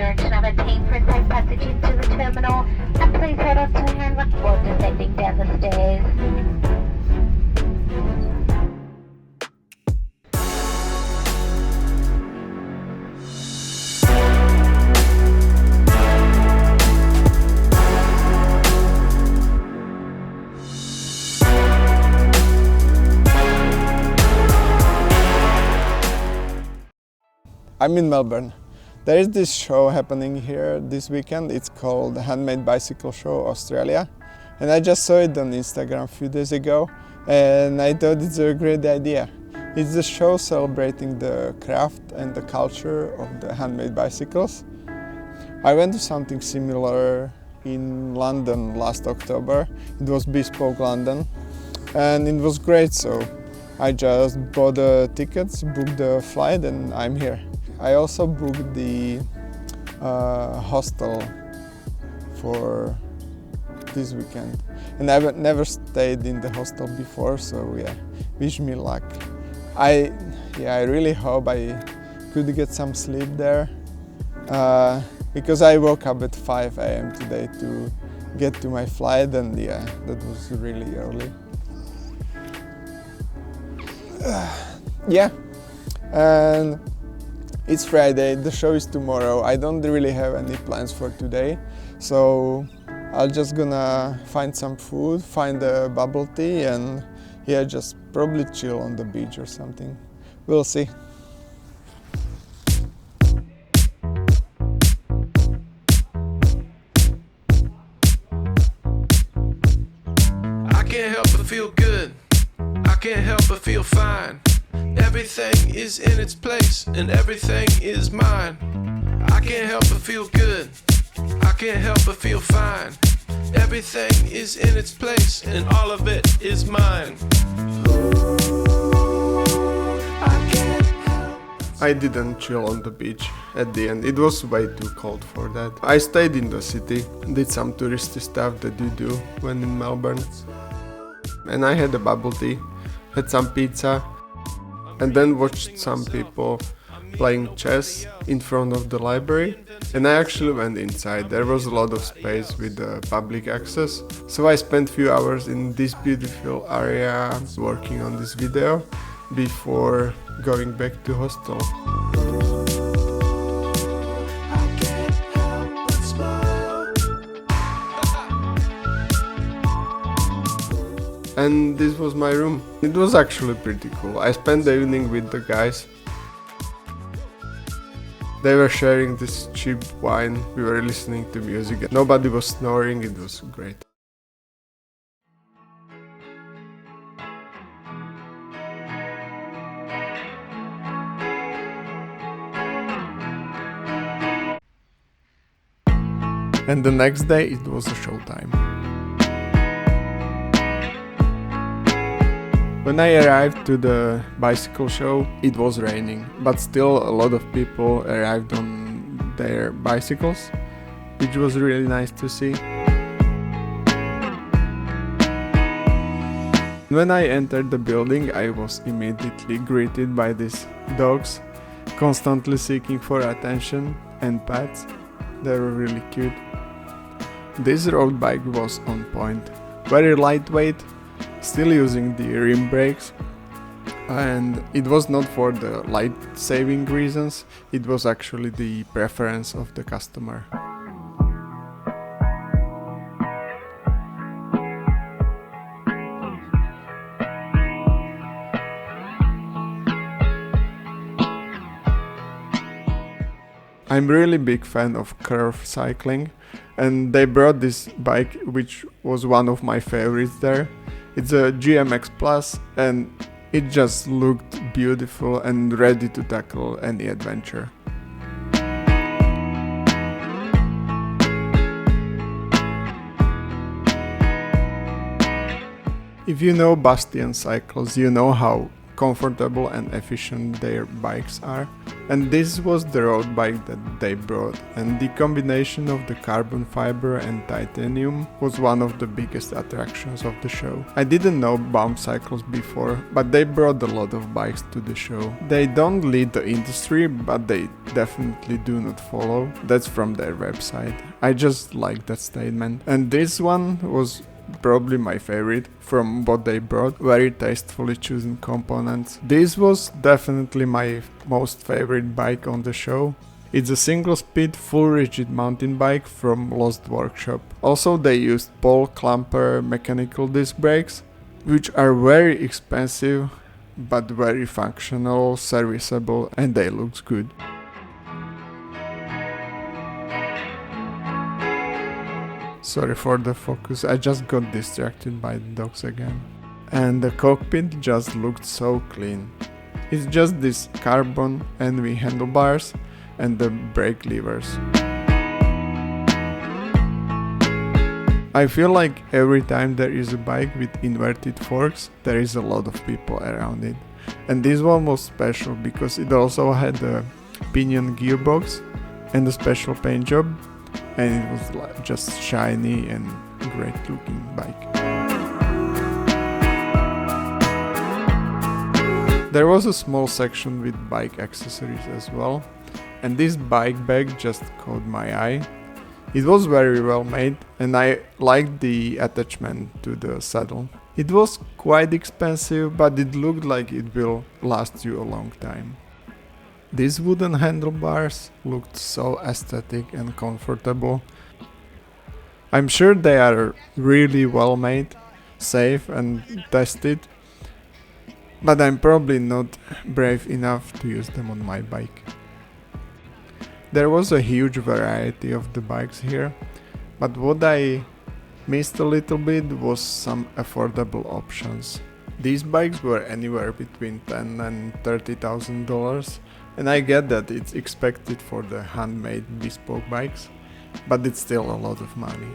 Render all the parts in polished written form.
direction of a team for a safe passage into the terminal, and please hold on to the handle before descending down the stairs. I'm in Melbourne. There is this show happening here this weekend. It's called the Handmade Bicycle Show Australia. And I just saw it on Instagram a few days ago and I thought it's a great idea. It's a show celebrating the craft and the culture of the handmade bicycles. I went to something similar in London last October. It was Bespoke London and it was great, so I just bought the tickets, booked the flight and I'm here. I also booked the hostel for this weekend, and I've never stayed in the hostel before, so yeah, wish me luck. I really hope I could get some sleep there, because I woke up at 5 a.m. today to get to my flight, and yeah, that was really early. Yeah, and it's Friday, the show is tomorrow. I don't really have any plans for today, so I'm just gonna find some food, find a bubble tea and yeah, just probably chill on the beach or something. We'll see. I can't help but feel good. I can't help but feel fine. Everything is in its place and everything is mine. I can't help but feel good. I can't help but feel fine. Everything is in its place and all of it is mine. I didn't chill on the beach at the end. It was way too cold for that. I stayed in the city, did some touristy stuff that you do when in Melbourne. And I had a bubble tea, had some pizza, and then watched some people playing chess in front of the library. And I actually went inside. There was a lot of space with public access. So I spent a few hours in this beautiful area working on this video before going back to hostel. And this was my room. It was actually pretty cool. I spent the evening with the guys. They were sharing this cheap wine, we were listening to music. Nobody was snoring, it was great. And the next day it was a showtime. When I arrived to the bicycle show, it was raining, but still a lot of people arrived on their bicycles, which was really nice to see. When I entered the building, I was immediately greeted by these dogs, constantly seeking for attention and pets. They were really cute. This road bike was on point, very lightweight, still using the rim brakes, and it was not for the light-saving reasons, it was actually the preference of the customer. I'm really big fan of curve cycling, and they brought this bike which was one of my favorites there. It's a GMX Plus and it just looked beautiful and ready to tackle any adventure. If you know Bastian cycles, you know how comfortable and efficient their bikes are. And this was the road bike that they brought, and the combination of the carbon fiber and titanium was one of the biggest attractions of the show. I didn't know bump cycles before, but they brought a lot of bikes to the show. They don't lead the industry, but they definitely do not follow. That's from their website. I just like that statement. And this one was probably my favorite from what they brought, very tastefully chosen components. This was definitely my most favorite bike on the show. It's a single speed full rigid mountain bike from Lost Workshop. Also they used Paul Clamper mechanical disc brakes, which are very expensive but very functional, serviceable, and they look good. Sorry for the focus, I just got distracted by the dogs again. And the cockpit just looked so clean. It's just this carbon NV handlebars and the brake levers. I feel like every time there is a bike with inverted forks, there is a lot of people around it. And this one was special because it also had a pinion gearbox and a special paint job. And it was just shiny and great looking bike. There was a small section with bike accessories as well, and this bike bag just caught my eye. It was very well made and I liked the attachment to the saddle. It was quite expensive, but it looked like it will last you a long time. These wooden handlebars looked so aesthetic and comfortable. I'm sure they are really well made, safe and tested, but I'm probably not brave enough to use them on my bike. There was a huge variety of the bikes here, but what I missed a little bit was some affordable options. These bikes were anywhere between $10,000 and $30,000. And I get that it's expected for the handmade bespoke bikes, but it's still a lot of money.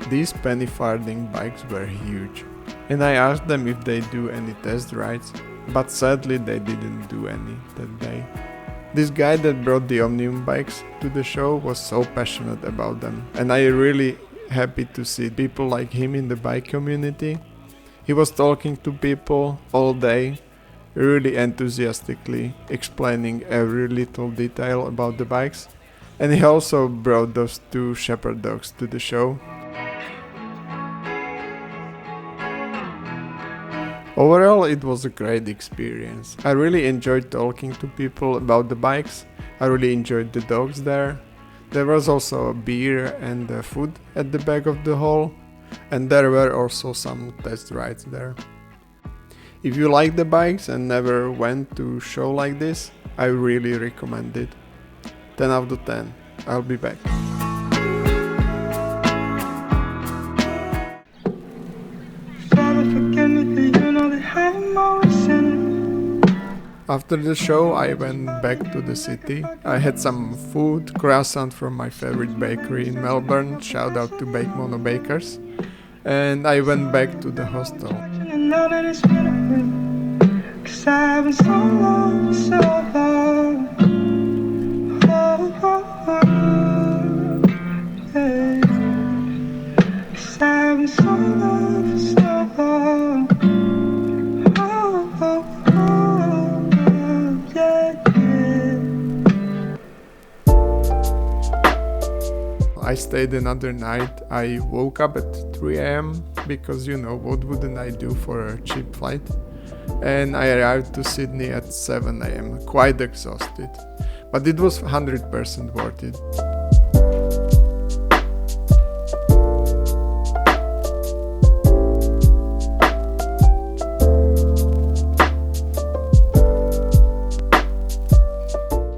These penny farthing bikes were huge, and I asked them if they do any test rides, but sadly they didn't do any that day. This guy that brought the Omnium bikes to the show was so passionate about them, and I really happy to see people like him in the bike community. He was talking to people all day, really enthusiastically, explaining every little detail about the bikes. And he also brought those two shepherd dogs to the show. Overall, it was a great experience. I really enjoyed talking to people about the bikes. I really enjoyed the dogs there. There was also a beer and food at the back of the hall. And there were also some test rides there. If you like the bikes and never went to a show like this, I really recommend it. 10 out of 10. I'll be back. After the show, I went back to the city. I had some food, croissant from my favorite bakery in Melbourne. Shout out to Bake Mono Bakers. And I went back to the hostel. I stayed another night. I woke up at 3 a.m. because, what wouldn't I do for a cheap flight? And I arrived to Sydney at 7 a.m. quite exhausted, but it was 100% worth it.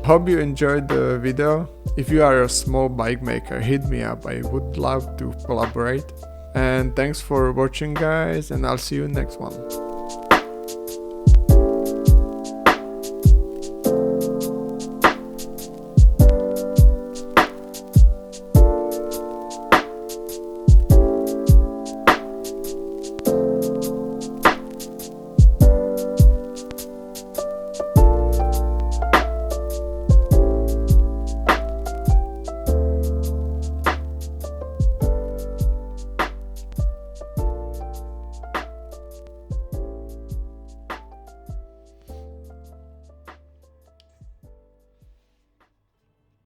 Hope you enjoyed the video. If you are a small bike maker, hit me up. I would love to collaborate. And thanks for watching, guys, and I'll see you next one.